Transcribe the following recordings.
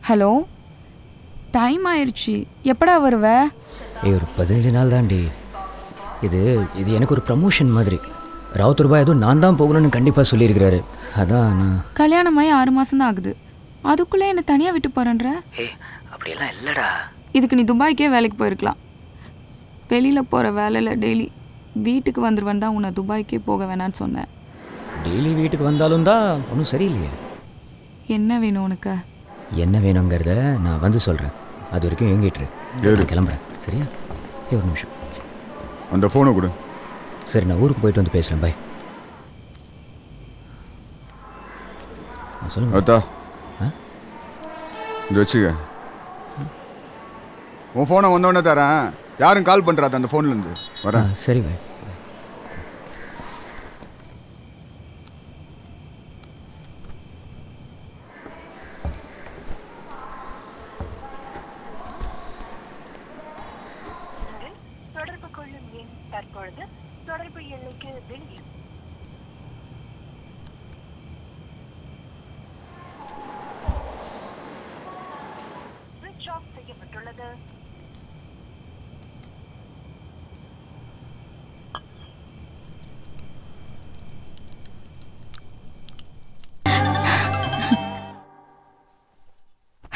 Hello, time ஆயிடுச்சு. எப்படா வருவ? ஒரு 15 நாள் தாண்டி. இது எனக்கு ஒரு ப்ரமோஷன் மாதிரி. ராவுத்தர் ரூபாய் எதுவும் நான் தான் போகணும்னு கண்டிப்பாக சொல்லியிருக்கிறாரு. அதான் நான் கல்யாணமாயி 6 மாதம் தான் ஆகுது. அதுக்குள்ளே என்னை தனியாக விட்டு போகிறேன்ற? அப்படியெல்லாம் இல்லைடா. இதுக்கு நீ துபாய்க்கே வேலைக்கு போயிருக்கலாம். வெளியில் போகிற வேலையில் டெய்லி வீட்டுக்கு வந்துடுவேன் தான் உன்னை துபாய்க்கே போக வேணான்னு சொன்னேன். டெய்லி வீட்டுக்கு வந்தாலும் தான் ஒன்றும் சரியில்லையே. என்ன வேணும் உனக்கு? என்ன வேணுங்கிறத நான் வந்து சொல்கிறேன். அது வரைக்கும் எங்கிட்டு கிளம்புறேன். சரியா? ஒரு நிமிஷம். அந்த ஃபோனை கொடு. சரி, நான் ஊருக்கு போயிட்டு வந்து பேசுகிறேன். பாய். சொல்லுங்க. அத்தா இங்கே வச்சுக்க. உன் ஃபோனை வந்தோடனே தரேன். யாரும் கால் பண்ணுறாத அந்த ஃபோன்லேருந்து வரேன். சரி பாய். தொடர்பு எண்ணுக்கு வெளியே ஸ்விட்ச் ஆஃப் செய்யப்பட்டுள்ளது.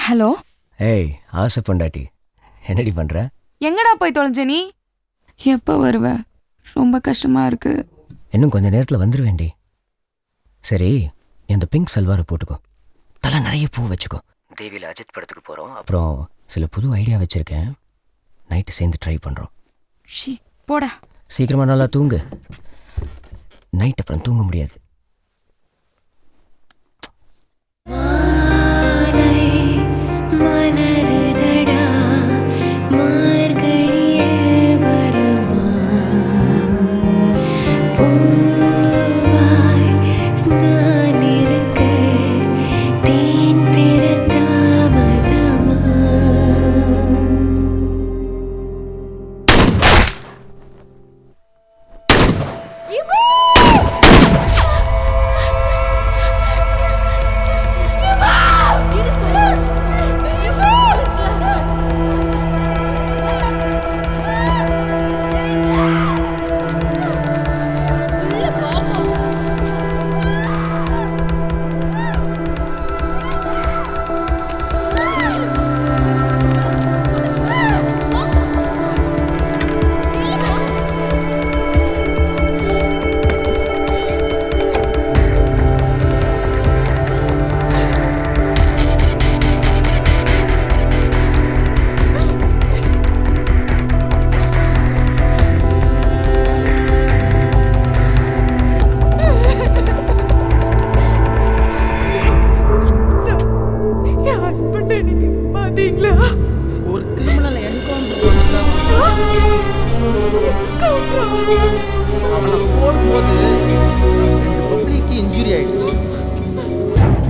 ஹலோ. ஏய் ஆசை பொண்டாட்டி, என்னடி பண்ணுற? எங்கடா போய் தொலைஞ்ச நீ? எப்போ வருவ? ரொம்ப கஷ்டமாக இருக்கு. இன்னும் கொஞ்ச நேரத்தில் வந்துடுவேண்டி. சரி, நீ அந்த பிங்க் சல்வாரை போட்டுக்கோ. தலை நிறைய பூ வச்சுக்கோ. தேவியில் அஜித் படத்துக்கு போகிறோம். அப்புறம் சில புது ஐடியா வச்சுருக்கேன். நைட்டு சேர்ந்து ட்ரை பண்ணுறோம். போடா. சீக்கிரமாக நல்லா தூங்கு. நைட் அப்புறம் தூங்க முடியாது. ஒரு கிரிமினல் அவனை போடும்போது 2 பப்ளிக்கு இன்ஜுரி ஆயிடுச்சு.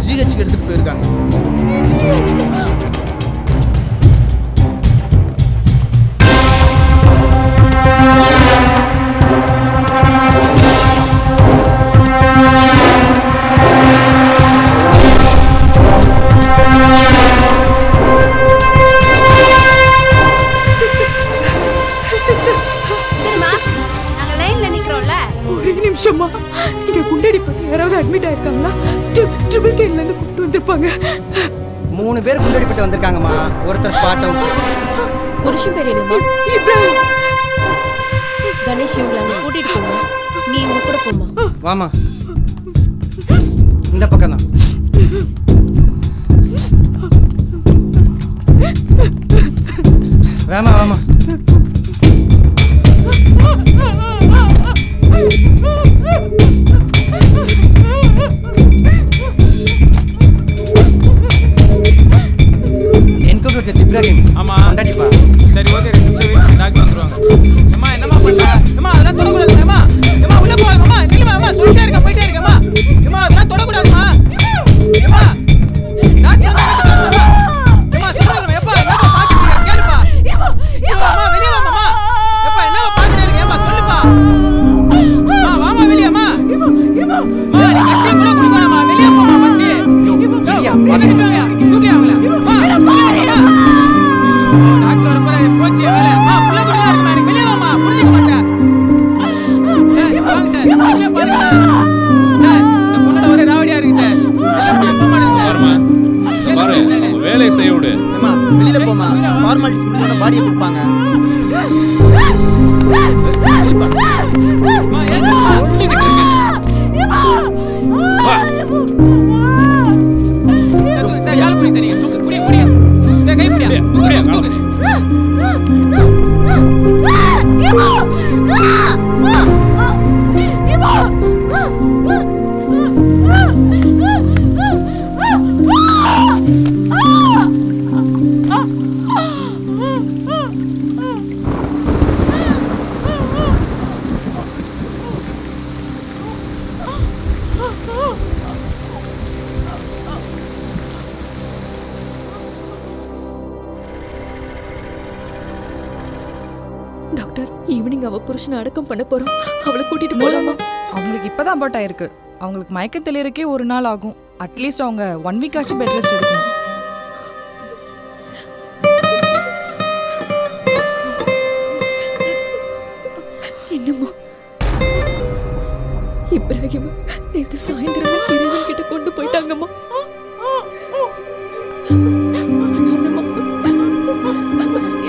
ஜிஹெச்சுக்கு எடுத்துட்டு போயிருக்காங்க. நிமிஷமா இங்க குண்டடி பண்ணி யாராவது அட்மிட் ஆயிருக்காங்களா? ட்ரிபிள் கேல இருந்து கூப்பிட்டு வந்திருப்பாங்க. 3 பேர் குண்டடி பட்டு வந்திருக்காங்கம்மா. ஒருத்தர் ஸ்பாட் அவுட். புருஷன் பேர் என்னம்மா? இப்ராஹிம். கணேஷ் இவங்களை கூட்டிட்டு போங்க. நீ உங்க கூட போமா. வாமா, இந்த பக்கம் தான். வாமா வாமா. என்கவுண்டர் இப்ராஹிம். ஆமா கொண்டாடிப்பா. சரி ஓகே, 2 நிமிஷம் வெயிட். டாக்டர் வந்துருவாங்க. அம்மா என்னம்மா பண்ற? அம்மா அதெல்லாம் தொட கூடாது. அம்மா அம்மா உள்ள போ. அம்மா நில்லுமா. அம்மா சொல்லிட்டே இருக்க, போயிட்டே இருக்க. அம்மா அம்மா அதெல்லாம் தொட கூடாதுமா. அம்மா டாக்டர் வந்தாங்க. அம்மா சொல்லுங்க. எப்பா என்னப்பா பாத்துட்டீங்க? கேளுப்பா. அம்மா வெளிய வாமா. எப்பா என்னப்பா பாத்துட்டே இருக்க? அம்மா சொல்லுப்பா. அம்மா வாமா வெளிய. அம்மா அம்மா நீ கட்டி கூட குடுங்கடா. வெளிய போமா ஃபர்ஸ்ட். வெளிய தூக்கியா அவங்கள. ஈவினிங் அவ புருஷனை அடக்கம் பண்ண போறோம். அவளை கூட்டிட்டு போலாமா? அவங்களுக்கு இப்பதான் அபார்ட் ஆயிருக்கு. அவங்களுக்கு மயக்க தெளியறக்கே ஒரு நாள் ஆகும். அட்லீஸ்ட் அவங்க 1 வீக் ஆச்சு பெட் ரெஸ்ட் எடுக்கணும். என்னம்மா இப்ராஹிம் நேத்து சாயந்தரமே இறைவன் கிட்ட கொண்டு போயிட்டாங்கம்மா.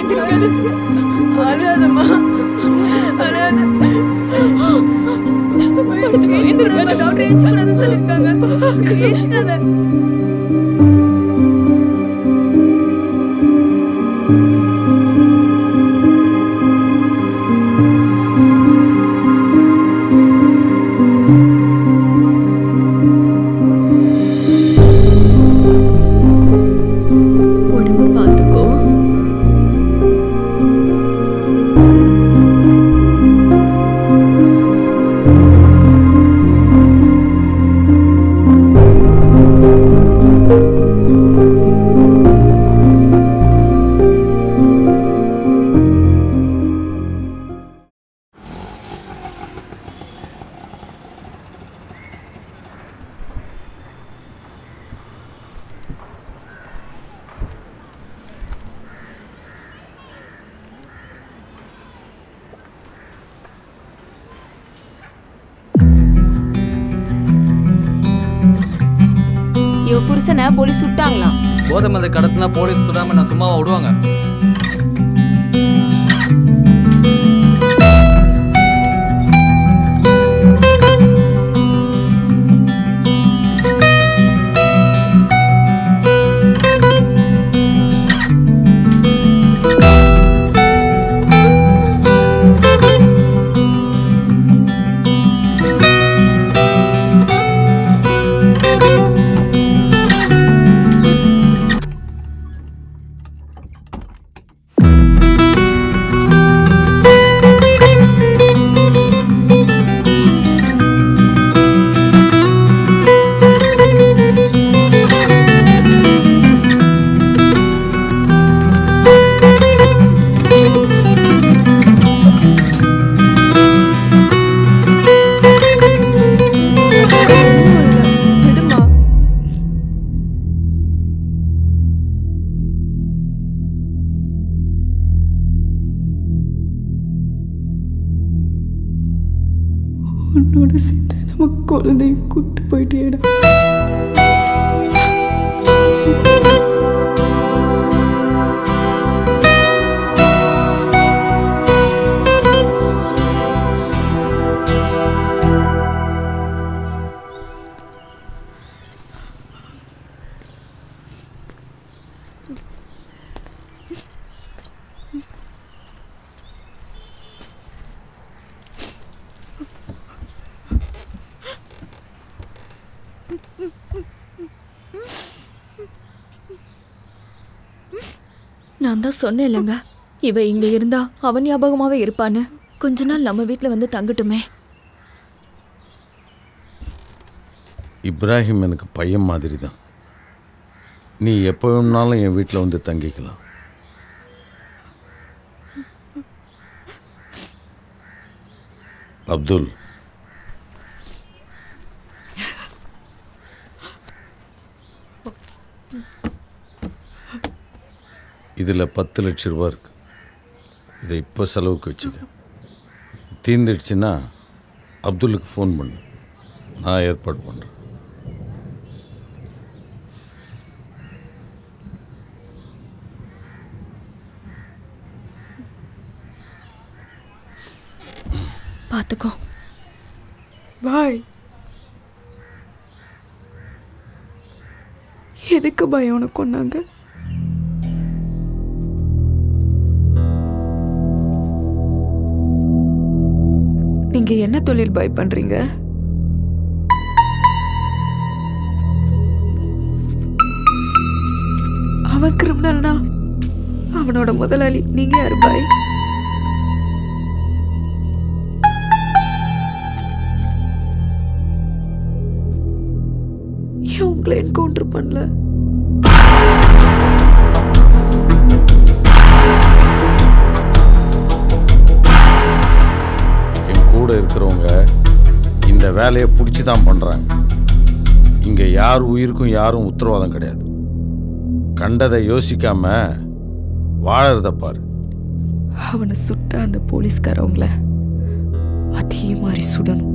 எந்திரிக்காத. அழாதம்மா, அழாத. டாக்டர் ஏஞ்சிக்கூடாதுன்னு சொல்லியிருக்காங்க. ஏஞ்சிக்காத. உடம்பு பார்த்துக்கோ. இவ புருஷனை போலீஸ் சுட்டாங்களாம். போதை மருந்து கடத்தினா போலீஸ் சுடாம நான் சும்மாவா விடுவாங்க? உன்னோட சேர்த்து நம்ம குழந்தைய கூட்டு போயிட்டேடா. நான் தான் சொன்னேன் இல்லைங்க, இவ இங்க இருந்தா அவன் ஞாபகமாவே இருப்பான்னு. கொஞ்ச நாள் நம்ம வீட்டில் வந்து தங்கட்டுமே. இப்ராஹிம் எனக்கு பையன் மாதிரி தான். நீ எப்போ வேணும்னாலும் என் வீட்டில் வந்து தங்கிக்கலாம். அப்துல், இதில் 10 லட்சம் ரூபா இருக்கு. இதை இப்போ செலவுக்கு வச்சுக்க. தீர்ந்துடுச்சுன்னா அப்துல்லுக்கு ஃபோன் பண்ணு, நான் ஏற்பாடு பண்ணுறேன். பார்த்துக்கோ. பாய். எதுக்கு பாய் உனக்கு கொண்டாங்க? நீங்க என்ன தொழில் பாய் பண்றீங்க? அவன் கிரிமினல்னா அவனோட முதலாளி நீங்க யாரு பாய்? ஏன் உங்களை என்கவுண்டர் பண்ணல? கூட இருக்கிறவங்க இந்த வேலையை பிடிச்சி தான் பண்ணுறாங்க. இங்கே யார் உயிருக்கும் யாரும் உத்தரவாதம் கிடையாது. கண்டதை யோசிக்காம வாழறத பாரு. அவனை சுட்ட அந்த போலீஸ்காரவங்கள அதே மாதிரி சுடணும்.